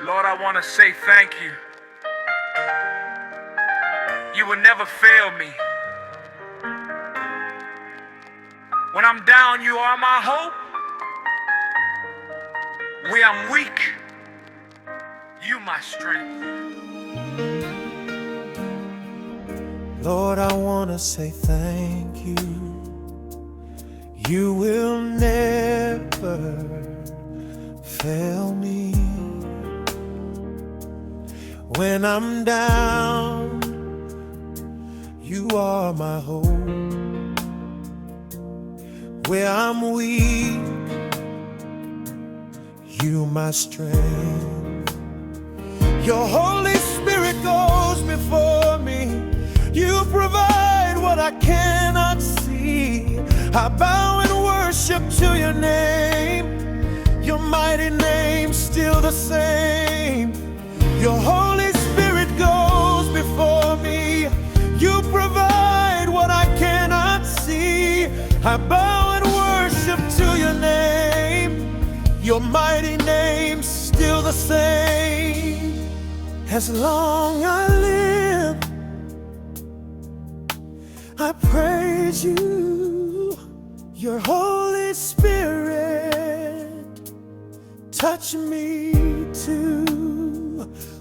Lord, I want to say thank you. You will never fail me. When I'm down, you are my hope. When I'm weak, you my strength. Lord, I want to say thank you. You will never fail me. When I'm down, you are my hope. Where I'm weak, you my strength. Your Holy Spirit goes before me. You provide what I cannot see. I bow and worship to your name. Your mighty name still the same. Your Holy Spirit goes before me. You provide what I cannot see. I bow and worship to your name. Your mighty name still the same. As long I live, I praise you. Your Holy Spirit, touch me to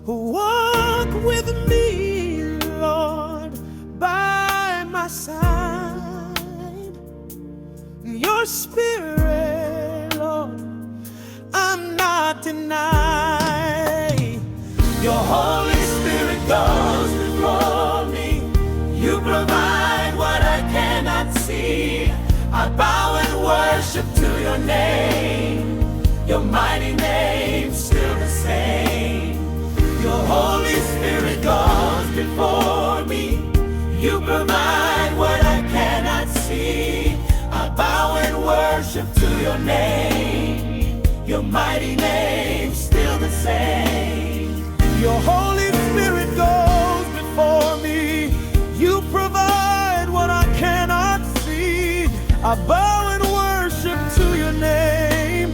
walk with me, Lord, by my side. Your Spirit, Lord, I'm not denied. Your Holy Spirit goes before me. You provide what I cannot see. I bow and worship to your name. Your mighty name still the same. Your Holy Spirit goes before me. You provide what I cannot see. I bow and worship to your name. Your mighty name still the same. Your Holy Spirit goes before me. You provide what I cannot see. I bow and worship to your name.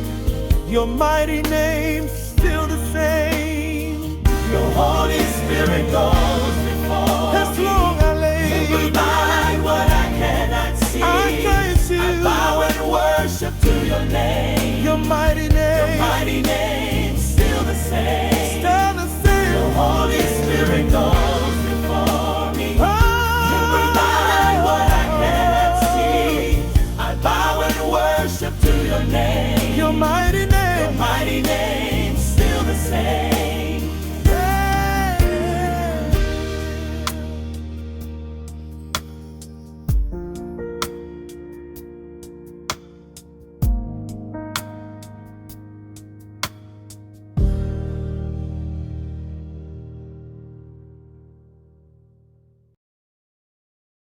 Your mighty name still the same. Your Holy Spirit goes before me. As long I lay, you provide what I cannot see. I praise you. I bow and worship to your name. Your mighty name still the same. Still the same. Your Holy Spirit goes before me. You provide what I cannot see. I bow and worship to your name. Your mighty name still the same.